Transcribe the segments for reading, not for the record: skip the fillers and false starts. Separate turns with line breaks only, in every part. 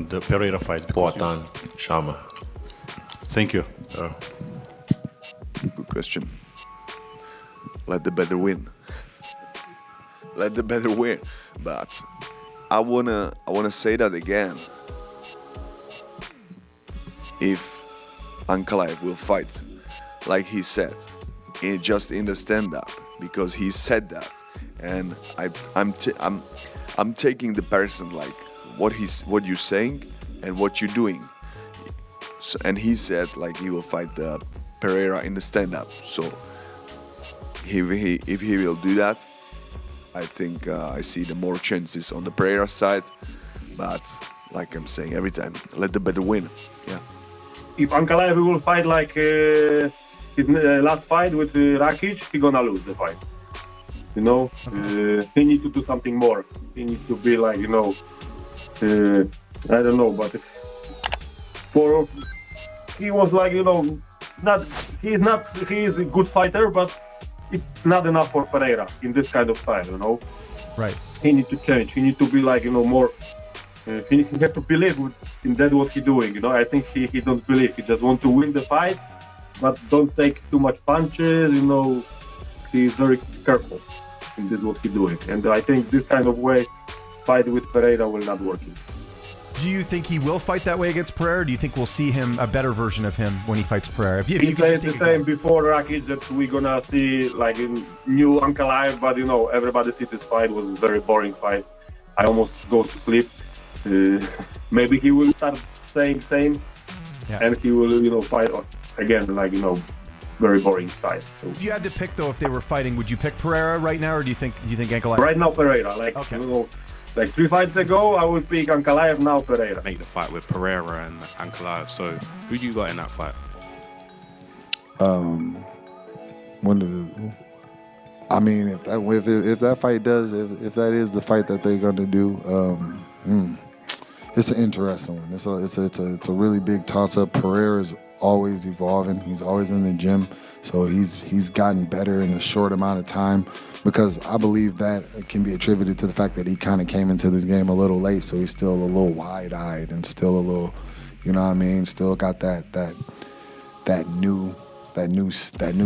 the Pereira fight.
Poatan, Shama.
Thank you.
Good question. Let the better win. Let the better win. But I wanna say that again. If Ankalaev will fight, like he said, just in the stand-up, because he said that, and I'm taking the person like what you're saying and what you're doing. So, and he said like he will fight the Pereira in the stand-up. So if he will do that, I think I see the more chances on the Pereira side. But like I'm saying every time, let the better win. Yeah.
If Ankalaev will fight like his last fight with Rakic, he gonna lose the fight. You know, he need to do something more. He need to be like, you know, I don't know, but he was like, you know, he is a good fighter, but it's not enough for Pereira in this kind of style, you know.
Right.
He need to change. He need to be like, you know, more. He have to believe in that what he doing. You know, I think he don't believe. He just want to win the fight, but don't take too much punches. You know, he is very careful in this what he doing, and I think this kind of way fight with Pereira will not work.
Do you think he will fight that way against Pereira? Or do you think we'll see him a better version of him when he fights Pereira?
He said the same before Rakic that we're gonna see like a new Ankalaev, but you know everybody see this fight was a very boring fight. I almost go to sleep. Maybe he will start saying same, and he will, you know, fight again like, you know, very boring style. So
if you had to pick though, if they were fighting, would you pick Pereira right now, or do you think Ankalaev?
Right now Pereira, like you know, like 3 fights ago I would pick Ankalaev. Now Pereira.
Make the fight with Pereira and Ankalaev. So who do you got in that fight?
If that fight does, if that is the fight that they're gonna do, it's an interesting one. It's a really big toss-up. Pereira's always evolving. He's always in the gym, so he's gotten better in a short amount of time. Because I believe that can be attributed to the fact that he kind of came into this game a little late, so he's still a little wide-eyed and still a little, you know what I mean? Still got that new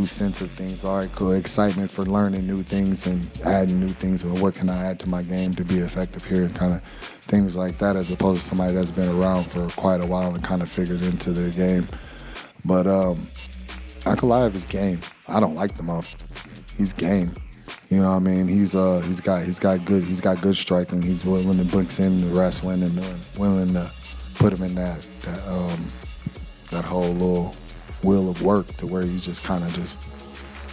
sense of things. All right, cool. Excitement for learning new things and adding new things. Well, what can I add to my game to be effective here, and kind of things like that, as opposed to somebody that's been around for quite a while and kind of figured into the game. But Ankalaev is game. I don't like the motherfucker. He's game. You know what I mean? He's got good striking. He's willing to mix in the wrestling and willing to put him in that whole little wheel of work, to where he's just kind of just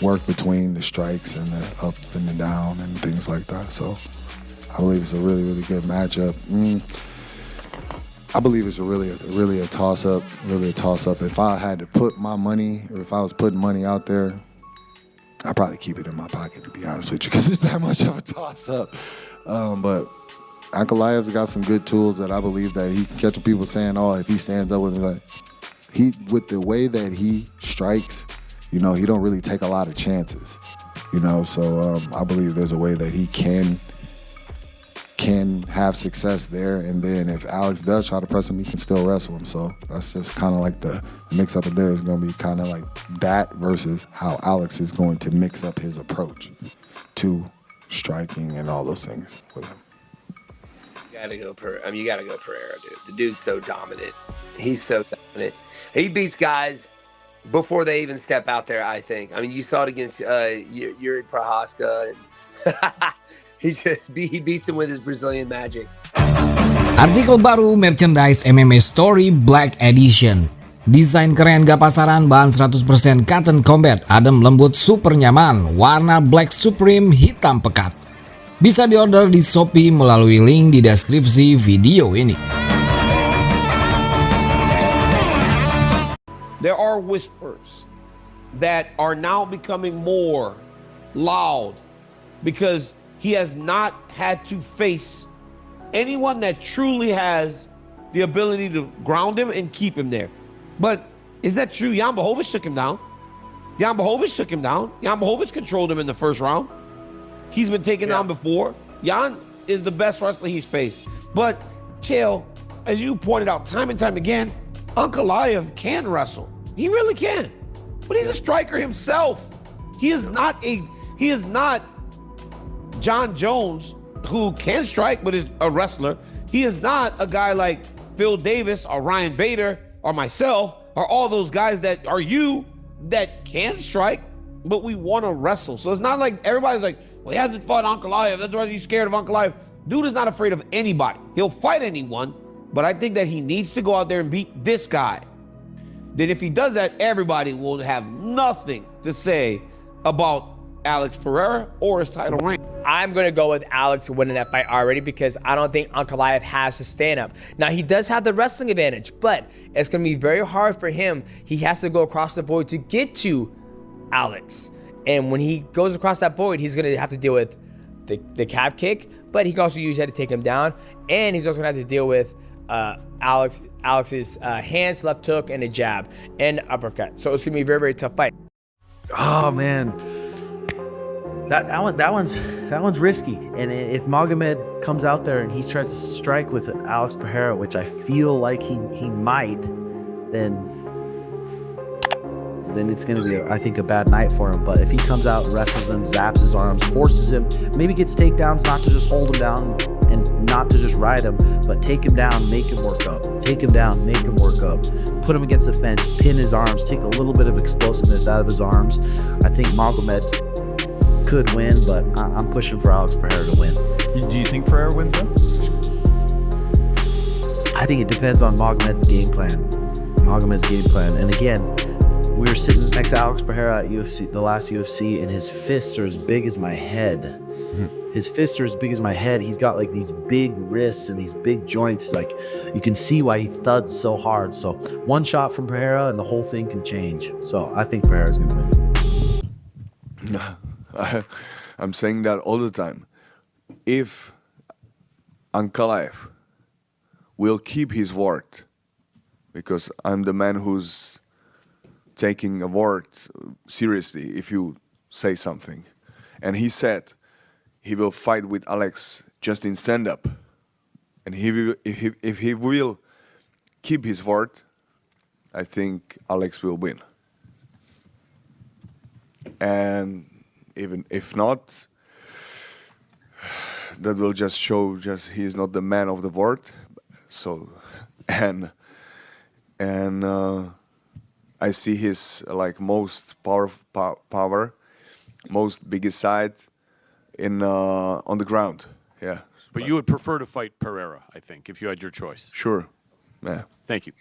work between the strikes and the up and the down and things like that. So I believe it's a really, really good matchup. I believe it's really a toss-up, If I had to put my money, or if I was putting money out there, I'd probably keep it in my pocket, to be honest with you, because it's that much of a toss-up. But Ankalaev's got some good tools that I believe that he can catch people saying, oh, if he stands up with me, like, with the way that he strikes, you know, he don't really take a lot of chances, you know. So I believe there's a way that he can have success there. And then if Alex does try to press him, he can still wrestle him. So that's just kind of like the mix-up of there is going to be kind of like that versus how Alex is going to mix up his approach to striking and all those things with him.
You gotta go Pereira, dude. The dude's so dominant. He's so dominant. He beats guys before they even step out there, I think. I mean, you saw it against Yuri Prohaska. And he beats him with his Brazilian magic.
Artikel baru merchandise MMA Story Black Edition. Desain keren gak pasaran, bahan 100% cotton combat, adem lembut super nyaman, warna black supreme hitam pekat. Bisa diorder di Shopee melalui link di deskripsi video ini.
There are whispers that are now becoming more loud because he has not had to face anyone that truly has the ability to ground him and keep him there. But is that true? Jan Blachowicz took him down. Jan Blachowicz controlled him in the first round. He's been taken down before. Jan is the best wrestler he's faced. But, Chael, as you pointed out time and time again, Ankalaev can wrestle. He really can. But he's a striker himself. He is not John Jones, who can strike but is a wrestler. He is not a guy like Phil Davis or Ryan Bader or myself or all those guys that are you that can strike, but we want to wrestle. So it's not like everybody's like, well, he hasn't fought Ankalaev. That's why he's scared of Ankalaev. Dude is not afraid of anybody. He'll fight anyone, but I think that he needs to go out there and beat this guy. Then if he does that, everybody will have nothing to say about Alex Pereira or his title reign.
I'm going to go with Alex winning that fight already because I don't think Ankalaev has to stand up. Now, he does have the wrestling advantage, but it's going to be very hard for him. He has to go across the void to get to Alex. And when he goes across that void, he's going to have to deal with the calf kick, but he can also use that to take him down. And he's also going to have to deal with Alex's hands, left hook, and a jab, and uppercut. So it's going to be a very, very tough fight.
Oh, man. That one's risky, and if Magomed comes out there and he tries to strike with Alex Pereira, which I feel like he might, then it's going to be, I think, a bad night for him. But if he comes out, wrestles him, zaps his arms, forces him, maybe gets takedowns, not to just hold him down and not to just ride him, but take him down, make him work up. Take him down, make him work up. Put him against the fence, pin his arms, take a little bit of explosiveness out of his arms. I think Magomed could win, but I'm pushing for Alex Pereira to win.
Do you think Pereira wins though?
I think it depends on Magomed's game plan. And again, we were sitting next to Alex Pereira at UFC, the last UFC, and his fists are as big as my head. Mm-hmm. His fists are as big as my head. He's got like these big wrists and these big joints. Like, you can see why he thuds so hard. So one shot from Pereira and the whole thing can change. So I think Pereira's going to win.
I'm saying that all the time. If Ankalaev will keep his word, because I'm the man who's taking a word seriously if you say something, and he said he will fight with Alex just in stand-up, and if he will keep his word, I think Alex will win. And even if not, that will just show he's not the man of the word. So, and I see his like most power, most biggest side in on the ground. Yeah.
But you would prefer to fight Pereira, I think, if you had your choice.
Sure. Yeah.
Thank you.